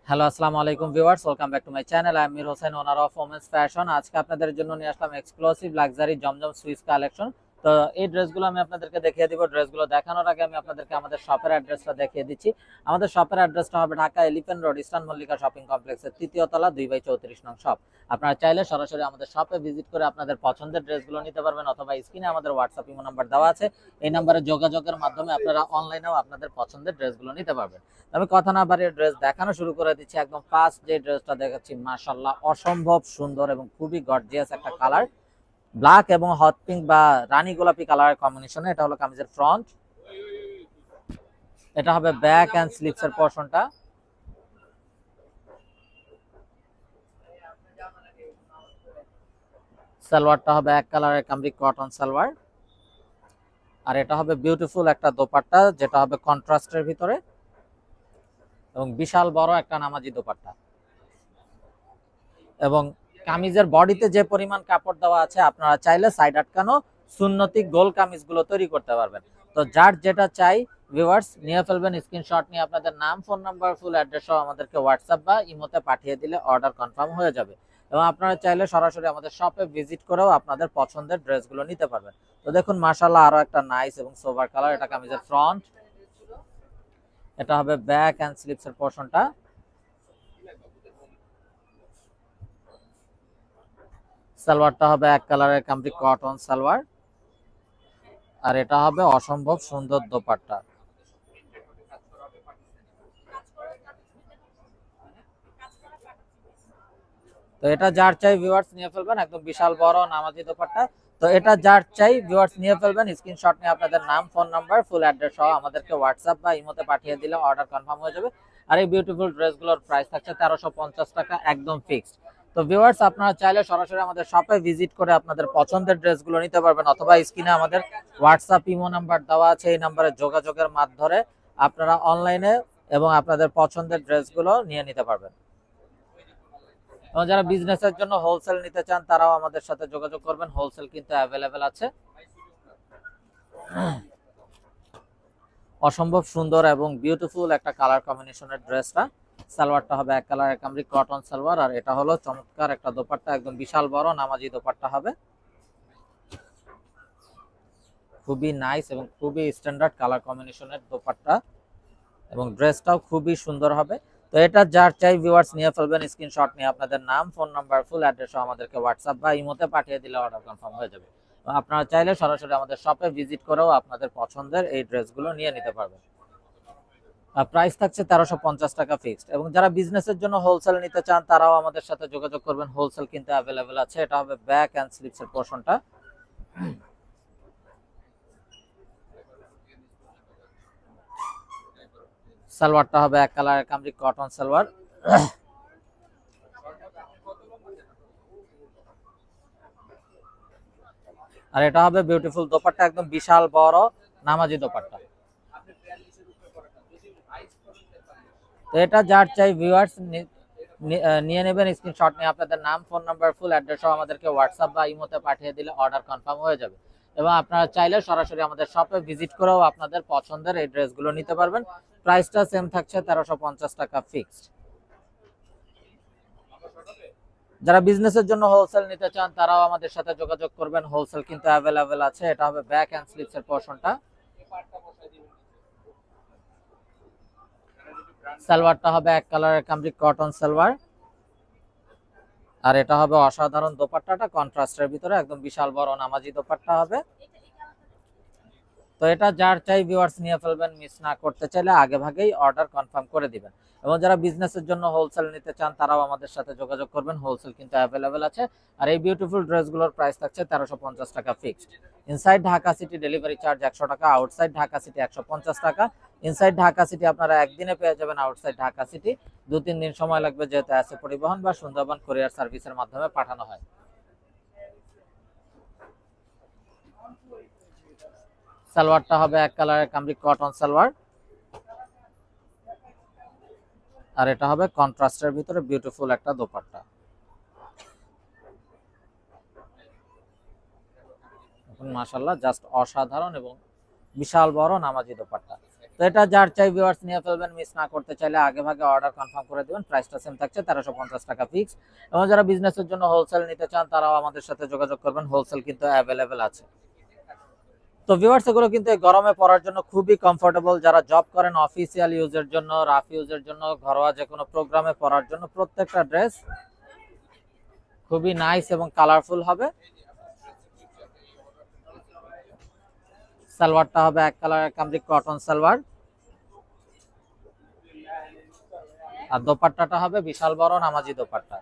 Hello, আসসালামু আলাইকুম viewers, welcome back to my channel. I am Mir Hossain, owner of women's fashion. আজকে আপনাদের জন্য নিয়ে আসলাম এক্সক্লুসিভ লাক্সারি জমজম সুইস কালেকশন। তো এই ড্রেসগুলো আমি আপনাদেরকে দেখিয়ে দিব। ড্রেসগুলো দেখানোর আগে আমি আপনাদেরকে আমাদের শপের অ্যাড্রেসটা দেখিয়ে দিচ্ছি। আমাদের শপের অ্যাড্রেসটা হবে Dhaka elephant road, eastern Mallika shopping কমপ্লেক্সের তৃতীয় তলা, 2/34 নং শপ। আপনারা চাইলে সরাসরি আমাদের শপে ভিজিট করে আপনাদের পছন্দের ড্রেসগুলো নিতে পারবেন, অথবা স্ক্রিনে আমাদের হোয়াটসঅ্যাপ ইমো নাম্বার দেওয়া আছে। এই নাম্বারে যোগাযোগের মাধ্যমে আপনারা অনলাইনেও আপনাদের পছন্দের ড্রেসগুলো নিতে পারবেন। আমি কথা না বাড়িয়ে ড্রেস দেখানো শুরু করে দিচ্ছি। একদম ফার্স্ট যে ড্রেসটা দেখাচ্ছি, মাশাআল্লাহ অসম্ভব সুন্দর এবং খুবই গর্জিয়াস একটা কালার, ব্ল্যাক এবং হট পিঙ্ক বা রানী গোলাপি কালারের কম্বিনেশনে। এটা হলো কামিজের ফ্রন্ট, এটা হবে ব্যাক এন্ড স্লিভস এর পোরশনটা। সালোয়ারটা হবে এক কালারের কামরিক কটন সালোয়ার, আর এটা হবে বিউটিফুল একটা দোপাট্টা, যেটা হবে কন্ট্রাস্টের ভিতরে এবং বিশাল বড় একটা নামাজি দোপাট্টা। এবং কামিজের বডিতে যে পরিমাণ কাপড় দেওয়া আছে, আপনারা চাইলে সাইড আটকানো সুন্নতি গোল কামিজগুলো তৈরি করতে পারবেন। তো যার যেটা চাই ভিউয়ার্স নিয়ে ফেলবেন, স্ক্রিনশট নিয়ে আপনাদের নাম, ফোন নাম্বার, ফুল অ্যাড্রেস সহ আমাদেরকে হোয়াটসঅ্যাপ বা ইমোতে পাঠিয়ে দিলে অর্ডার কনফার্ম হয়ে যাবে। এবং আপনারা চাইলে সরাসরি আমাদের শপে ভিজিট করেও আপনাদের পছন্দের ড্রেসগুলো নিতে পারবেন। তো দেখুন মাশাআল্লাহ, আরো একটা নাইস এবং সোভার কালার। এটা কামিজের ফ্রন্ট, এটা হবে ব্যাক এন্ড স্লিভস এর পোরশনটা। সালোয়ারটা হবে এক কালারের কামরিক কটন সালোয়ার, আর এটা হবে অসম্ভব সুন্দর দোপাট্টা। তো এটা যার চাই ভিউয়ার্স নিয়ে ফেলবেন, একদম বিশাল বড় নামাজি দোপাট্টা। তো এটা যার চাই ভিউয়ার্স নিয়ে ফেলবেন, স্ক্রিনশট নিয়ে আপনাদের নাম, ফোন নাম্বার, ফুল অ্যাড্রেস সহ আমাদেরকে হোয়াটসঅ্যাপ বা ইমোতে পাঠিয়ে দিলে অর্ডার কনফার্ম হয়ে যাবে। আর এই বিউটিফুল ড্রেসগুলোর প্রাইস থাকছে 1350 টাকা, একদম ফিক্সড। তো ভিউয়ার্স আপনারা চাইলে সরাসরি আমাদের শপে ভিজিট করে আপনাদের পছন্দের ড্রেসগুলো নিতে পারবেন, অথবা স্ক্রিনে আমাদের হোয়াটসঅ্যাপ ইমো নাম্বার দেওয়া আছে, এই নাম্বারে যোগাযোগের মাধ্যমে আপনারা অনলাইনে এবং আপনাদের পছন্দের ড্রেসগুলো নিয়ে নিতে পারবেন। এবং যারা বিজনেসের জন্য হোলসেল নিতে চান, তারাও আমাদের সাথে যোগাযোগ করবেন, হোলসেল কিন্তু অ্যাভেলেবেল আছে। অসম্ভব সুন্দর এবং বিউটিফুল একটা কালার কম্বিনেশনের ড্রেসটা। সালোয়ারটা হবে এক কালারের কামরিক কটন সালোয়ার, আর এটা হলো চমৎকার একটা দোপাট্টা, একদম বিশাল বড় নামাজি দোপাট্টা হবে। খুবই নাইস এবং খুবই স্ট্যান্ডার্ড কালার কম্বিনেশনের দোপাট্টা, এবং ড্রেসটাও খুবই সুন্দর হবে। তো এটা যার চাই ভিউয়ার্স নিয়ে ফেলবেন, স্ক্রিনশট নিয়ে আপনাদের নাম, ফোন নাম্বার, ফুল অ্যাড্রেস আমাদেরকে হোয়াটসঅ্যাপ বা ইমোতে পাঠিয়ে দিলে অর্ডার কনফার্ম হয়ে যাবে। আপনারা চাইলে সরাসরি আমাদের শপে ভিজিট করেও আপনাদের পছন্দের এই ড্রেসগুলো নিয়ে নিতে পারবেন। প্রাইস থাকছে 1350 টাকা ফিক্সড। এবং যারা বিজনেসের জন্য হোলসেল নিতে চান, তারাও আমাদের সাথে যোগাযোগ করবেন, হোলসেল কিন্তু অ্যাভেলেবেল আছে। এটা হবে ব্যাক অ্যান্ড স্লিভস এর পোরশনটা। সালোয়ারটা হবে এক কালারের কামরিক কটন সালোয়ার, আর এটা হবে বিউটিফুল দোপাট্টা, একদম বিশাল বড় নামাজি দোপাট্টা। তো এটা যার চাই ভিউয়ার্স নিয়ে নেবেন, স্ক্রিনশট নিয়ে আপনাদের নাম, ফোন নাম্বার, ফুল অ্যাড্রেস সহ আমাদেরকে হোয়াটসঅ্যাপ বা ইমোতে পাঠিয়ে দিলে অর্ডার কনফার্ম হয়ে যাবে। এবং আপনারা চাইলে সরাসরি আমাদের শপে ভিজিট করেও আপনাদের পছন্দের এই ড্রেসগুলো নিতে পারবেন। প্রাইসটা সেম থাকছে 1350 টাকা ফিক্সড। যারা বিজনেসের জন্য হোলসেল নিতে চান, তারাও আমাদের সাথে যোগাযোগ করবেন, হোলসেল কিন্তু অ্যাভেলেবেল আছে। এটা হবে ব্যাক এন্ড স্লিভস এর পোরশনটা। সালোয়ারটা হবে এক কালারের কামরিক কটন সালোয়ার, আর এটা হবে অসাধারণ দোপাট্টাটা কন্ট্রাস্টের ভিতরে, একদম বিশাল বড় নামাজি দোপাট্টা হবে। তো এটা যার চাই ভিউয়ার্স নিয়ে ফেলবেন, মিস না করতে চাইলে আগে ভাগেই অর্ডার কনফার্ম করে দিবেন। এবং যারা বিজনেসের জন্য হোলসেল নিতে চান, তারাও আমাদের সাথে যোগাযোগ করবেন, হোলসেল কিন্তু অ্যাভেলেবেল আছে। আর এই বিউটিফুল ড্রেসগুলোর প্রাইস থাকছে 1350 টাকা fixed. Inside Dhaka city delivery charge 100 টাকা, আউটসাইড ঢাকা সিটি 150 টাকা। ইনসাইড ঢাকা সিটি আপনারা একদিনে পেয়ে যাবেন, আউটসাইড ঢাকা সিটি 2-3 দিন সময় লাগবে, যেহেতু আছে পরিবহন বা সুন্দরবন কুরিয়ার সার্ভিসের মাধ্যমে পাঠানো হয়। সালোয়ারটা হবে এক কালারের কামরিক কটন সালোয়ার, আর এটা হবে কন্ট্রাস্টের ভিতরে বিউটিফুল একটা দোপাট্টা। এখন মাশাআল্লাহ জাস্ট অসাধারণ এবং বিশাল বড় নামাজি দোপাট্টা। তো এটা যার চাই ভিউয়ার্স নিয়ে ফেলবেন, মিস না করতে চাইলে আগে ভাগে অর্ডার কনফার্ম করে দিবেন। প্রাইসটা সেম থাকছে 1350 টাকা ফিক্স। এবং যারা বিজনেসের জন্য হোলসেল নিতে চান তারাও আমাদের সাথে যোগাযোগ করবেন, হোলসেল কিন্তু অ্যাভেলেবেল আছে। তো ভিউয়ার্স এগুলো কিন্তু এই গরমে পরার জন্য খুবই কমফোর্টেবল। যারা জব করেন অফিসিয়াল ইউজের জন্য, রাফ ইউজের জন্য, ঘরোয়া যে কোনো প্রোগ্রামে পরার জন্য প্রত্যেকটা ড্রেস খুবই নাইস এবং কালারফুল হবে। সালোয়ারটা হবে এক কালারের কামরিক কটন সালোয়ার, আর দোপাট্টাটা হবে বিশাল বড় নামাজি দোপাট্টা।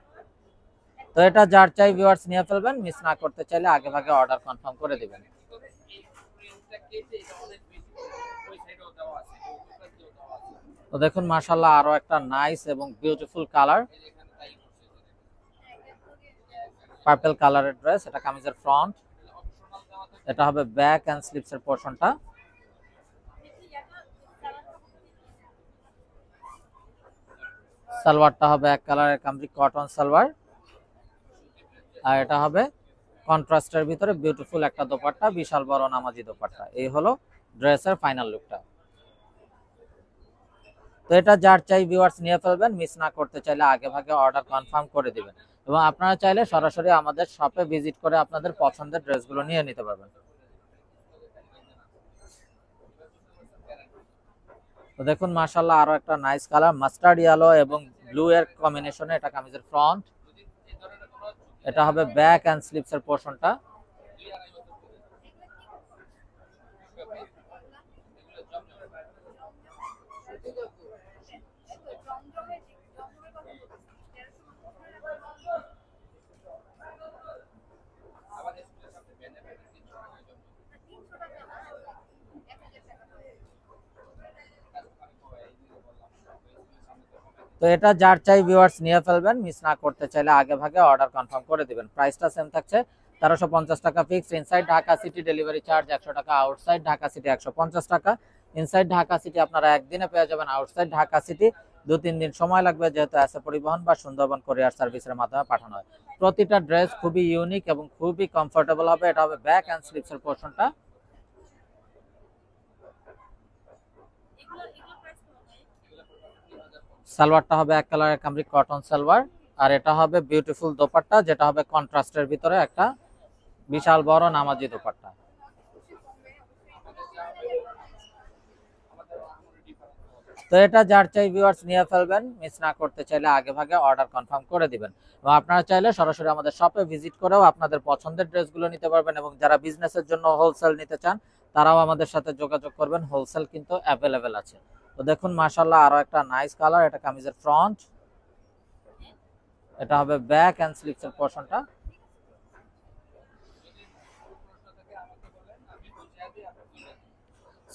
তো এটা যার চাই ভিউয়ার্স নিয়ে ফেলবেন, মিস না করতে চাইলে আগে ভাগে অর্ডার কনফার্ম করে দিবেন। তো দেখুন মাশাআল্লাহ আরো একটা নাইস এবং বিউটিফুল কালার, পার্পল কালারের ড্রেস। এটা কামিজের ফ্রন্ট, এটা হবে ব্যাক এন্ড স্লিপস এর পোরশনটা। সালোয়ারটা হবে এক কালারের কামরিক কটন সালোয়ার, আর এটা হবে কন্ট্রাস্টের ভিতরে বিউটিফুল একটা দোপাট্টা, বিশাল বড় নামাজি দোপাট্টা। এই হলো ড্রেসের ফাইনাল লুকটা। তো এটা যার চাই ভিউয়ার্স নিয়ে ফেলবেন, মিস না করতে চাইলে আগে ভাগে অর্ডার কনফার্ম করে দিবেন। এবং আপনারা চাইলে সরাসরি আমাদের শপে ভিজিট করে আপনাদের পছন্দের ড্রেসগুলো নিয়ে নিতে পারবেন। তো দেখুন মাশাআল্লাহ আরো একটা নাইস কালার, মাস্টার্ড ইয়েলো এবং ব্লু এর কম্বিনেশনে। এটা কামিজের ফ্রন্ট, এটা হবে ব্যাক এন্ড স্লিপস এর পোরশনটা। তো এটা যার চাই ভিউয়ার্স নিয়ে ফেলবেন, মিস না করতে চাইলে আগে ভাগে অর্ডার কনফার্ম করে দিবেন। প্রাইসটা সেম থাকছে 1350 টাকা fix. Inside Dhaka city delivery charge 100 টাকা, আউটসাইড ঢাকা সিটি 150 টাকা। ইনসাইড ঢাকা সিটি আপনারা একদিনে পেয়ে যাবেন, আউটসাইড ঢাকা সিটি 2-3 দিন সময় লাগবে, যেহেতু আছে পরিবহন বা সুন্দরবন কুরিয়ার সার্ভিসের মাধ্যমে পাঠানো হয়। প্রতিটা ড্রেস খুবই ইউনিক এবং খুবই কমফোর্টেবল হবে। এটা হবে ব্যাক এন্ড স্লিপস এর পোরশনটা। সালোয়ারটা হবে এক কালারের কামরিক কটন সালোয়ার, আর এটা হবে বিউটিফুল দোপাট্টা, যেটা হবে কন্ট্রাস্টের ভিতরে একটা বিশাল বড় নামাজি দোপাট্টা। তো এটা যার চাই ভিউয়ার্স নিয়ে ফেলবেন, মিস না করতে চাইলে আগে ভাগে অর্ডার কনফার্ম করে দিবেন। এবং আপনারা চাইলে সরাসরি আমাদের শপে ভিজিট করেও আপনাদের পছন্দের ড্রেসগুলো নিতে পারবেন। এবং যারা বিজনেসের জন্য হোলসেল নিতে চান তারাও আমাদের সাথে যোগাযোগ করবেন, হোলসেল কিন্তু অ্যাভেলেবেল আছে। তো দেখুন মাশাআল্লাহ আরো একটা নাইস কালার, এটা কামিজের ফ্রন্ট, এটা হবে ব্যাক এন্ড স্লিপস এর পোরশনটা।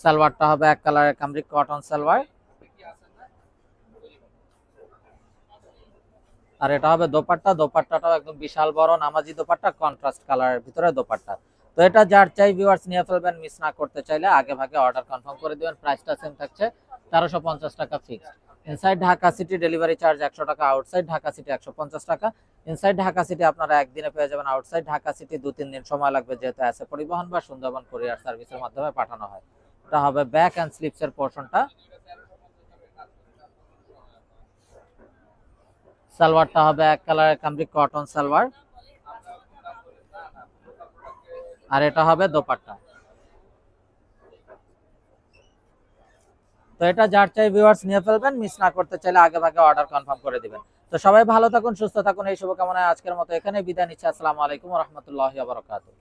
সালোয়ারটা হবে এক কালারের কামরিক কটন সালোয়ার, আর এটা হবে দোপাট্টা। দোপাট্টাটাও একদম বিশাল বড় নামাজি দোপাট্টা, কন্ট্রাস্ট কালারের ভিতরে দোপাট্টা। তো এটা যার চাই ভিউয়ার্স নিয়ে ফেলবেন, মিস না করতে চাইলে আগে ভাগে অর্ডার কনফার্ম করে দিবেন। প্রাইসটা সেম থাকছে 1350 টাকা fixed. Inside Dhaka city delivery charge 100 টাকা, আউটসাইড ঢাকা সিটি 150 টাকা। ইনসাইড ঢাকা সিটি আপনারা একদিনে পেয়ে যাবেন, আউটসাইড ঢাকা সিটি 2-3 দিন সময় লাগবে, যেহেতু আছে পরিবহন বা সুন্দরবন কুরিয়ার সার্ভিসের মাধ্যমে পাঠানো হয়। এটা হবে ব্যাক এন্ড স্লিপস এর পোরশনটা। সালোয়ারটা হবে এক কালারের কামরিক কটন সালোয়ার, আর এটা হবে দোপাট্টা। তো এটা যার চাই ভিউয়ার্স নিয়ে ফেলবেন, মিস না করতে চাইলে আগে ভাগে অর্ডার কনফার্ম করে দিবেন। তো সবাই ভালো থাকুন, সুস্থ থাকুন, এই শুভকামনায় আজকের মতো এখানে বিদায় নিচ্ছি। আসসালামু আলাইকুম ওয়া রাহমাতুল্লাহি ওয়া বারাকাতুহু।